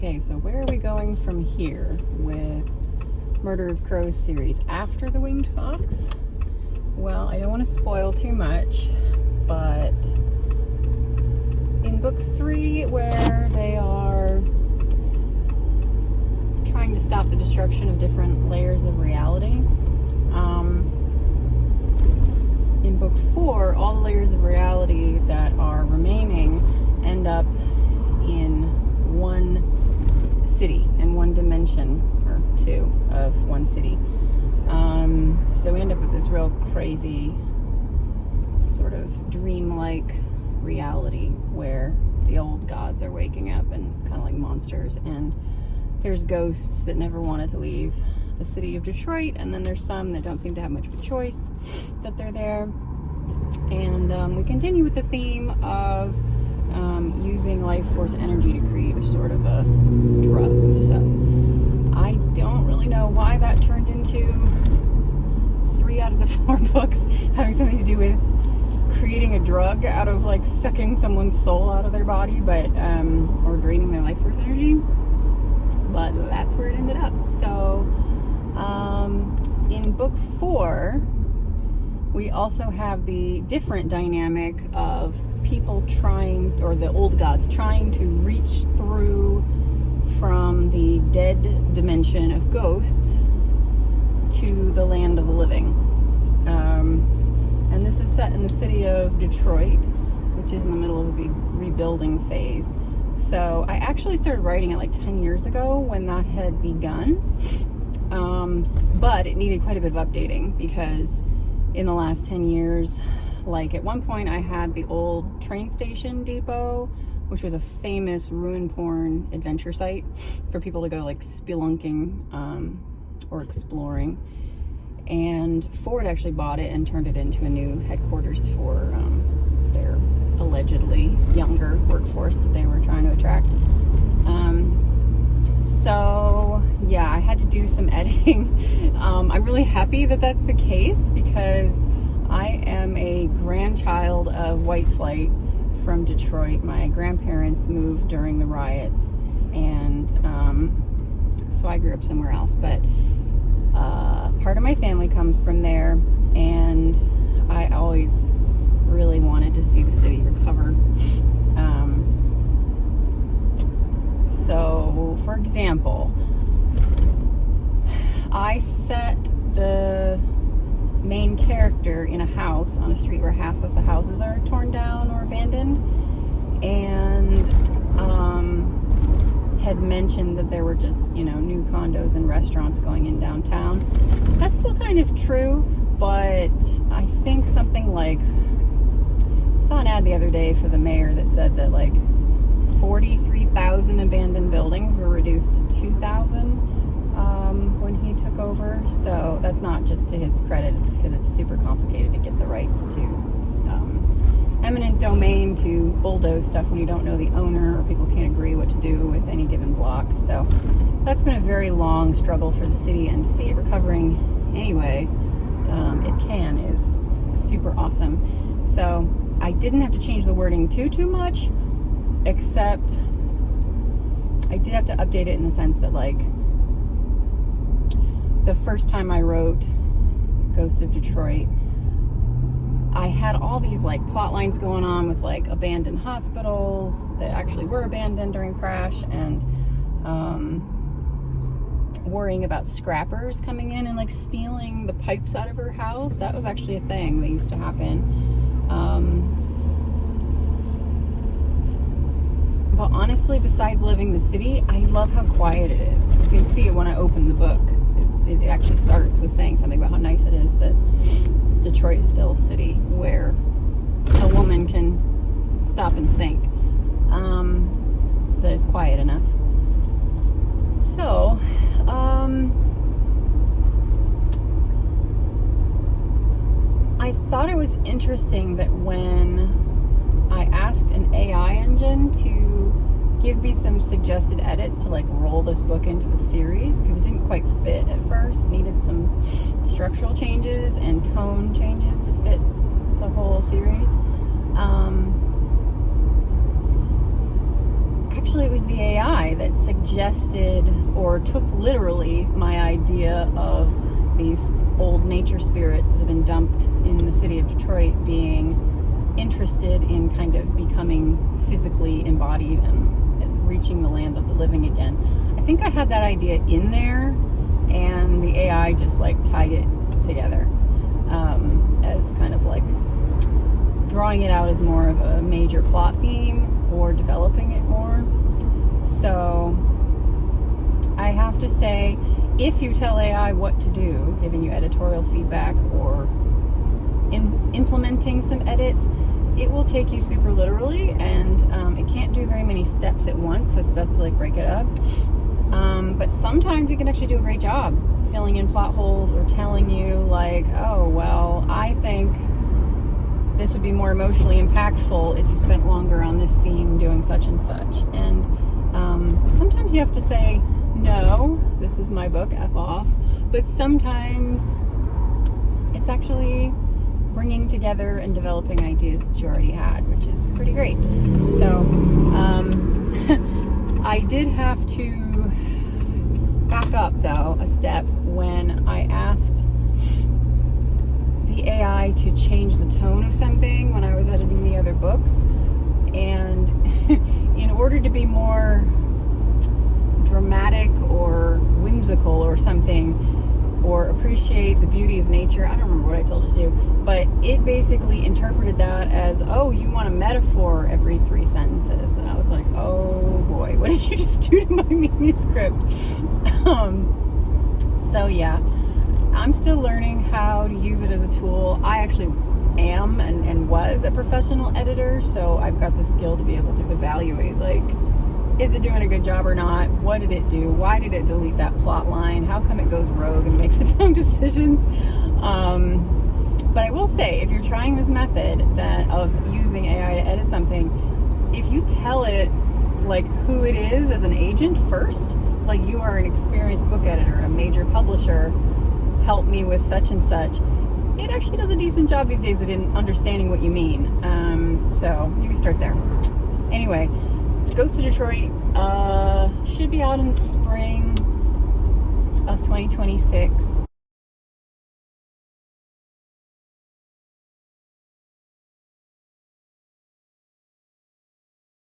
Okay, so where are we going from here with Murder of Crows series after the Winged Fox? Well, I don't want to spoil too much, but in book 3, where they are trying to stop the destruction of different layers of reality, in book 4, all the layers of reality that are remaining end up in one city, in one dimension, or two of one city. So we end up with this real crazy sort of dreamlike reality where the old gods are waking up and kind of like monsters, and there's ghosts that never wanted to leave the city of Detroit, and then there's some that don't seem to have much of a choice that they're there. And we continue with the theme of using life force energy to create a sort of a drug. So I don't really know why that turned into 3 out of the 4 books having something to do with creating a drug out of like sucking someone's soul out of their body, but or draining their life force energy. But that's where it ended up. So in book 4, we also have the different dynamic of people trying, or the old gods trying to reach through from the dead dimension of ghosts to the land of the living. And this is set in the city of Detroit, which is in the middle of a big rebuilding phase. So I actually started writing it like 10 years ago when that had begun. But it needed quite a bit of updating because in the last 10 years, like at one point I had the old train station depot, which was a famous ruin-porn adventure site for people to go like spelunking or exploring. And Ford actually bought it and turned it into a new headquarters for their allegedly younger workforce that they were trying to attract. So yeah, I had to do some editing. I'm really happy that that's the case because I am a grandchild of white flight from Detroit. My grandparents moved during the riots, and so I grew up somewhere else, but part of my family comes from there, and I always really wanted to see the city recover. So, for example, I set the main character in a house on a street where half of the houses are torn down or abandoned, and had mentioned that there were just, new condos and restaurants going in downtown. That's still kind of true, but I think something like, I saw an ad the other day for the mayor that said that like 43,000 abandoned buildings were reduced to 2,000 when he took over. So that's not just to his credit, it's because it's super complicated to get the rights to eminent domain to bulldoze stuff when you don't know the owner, or people can't agree what to do with any given block. So that's been a very long struggle for the city, and to see it recovering anyway, is super awesome. So I didn't have to change the wording too much, except I did have to update it in the sense that like the first time I wrote Ghosts of Detroit, I had all these like plot lines going on with like abandoned hospitals that actually were abandoned during crash, and worrying about scrappers coming in and like stealing the pipes out of her house. That was actually a thing that used to happen. But honestly, besides living the city, I love how quiet it is. You can see it when I open the book. It actually starts with saying something about how nice it is that Detroit is still a city where a woman can stop and think. That is quiet enough. So, I thought it was interesting that when I asked an AI engine to give me some suggested edits to like roll this book into the series, because it didn't quite fit at first. It needed some structural changes and tone changes to fit the whole series. actually, it was the AI that suggested or took literally my idea of these old nature spirits that have been dumped in the city of Detroit being interested in kind of becoming physically embodied and reaching the land of the living again. I think I had that idea in there, and the AI just like tied it together as kind of like drawing it out as more of a major plot theme or developing it more. So I have to say, if you tell AI what to do, giving you editorial feedback or implementing some edits, it will take you super literally, and it can't do very many steps at once, so it's best to like break it up. But sometimes it can actually do a great job filling in plot holes or telling you like, oh, well, I think this would be more emotionally impactful if you spent longer on this scene doing such and such. And sometimes you have to say, no, this is my book, F off. But sometimes it's actually bringing together and developing ideas that you already had, which is pretty great. So I did have to back up, though, a step when I asked the AI to change the tone of something when I was editing the other books. And in order to be more dramatic or whimsical or something, or appreciate the beauty of nature, I don't remember what I told it to do, but it basically interpreted that as, oh, you want a metaphor every 3 sentences. And I was like, oh boy, what did you just do to my manuscript? So yeah, I'm still learning how to use it as a tool. I actually am and was a professional editor, so I've got the skill to be able to evaluate, like, is it doing a good job or not? What did it do? Why did it delete that plot line? How come it goes rogue and makes its own decisions? But I will say, if you're trying this method of using AI to edit something, if you tell it like who it is as an agent first, like you are an experienced book editor, a major publisher, help me with such and such, it actually does a decent job these days at understanding what you mean. So you can start there. Anyway, Ghost of Detroit should be out in the spring of 2026.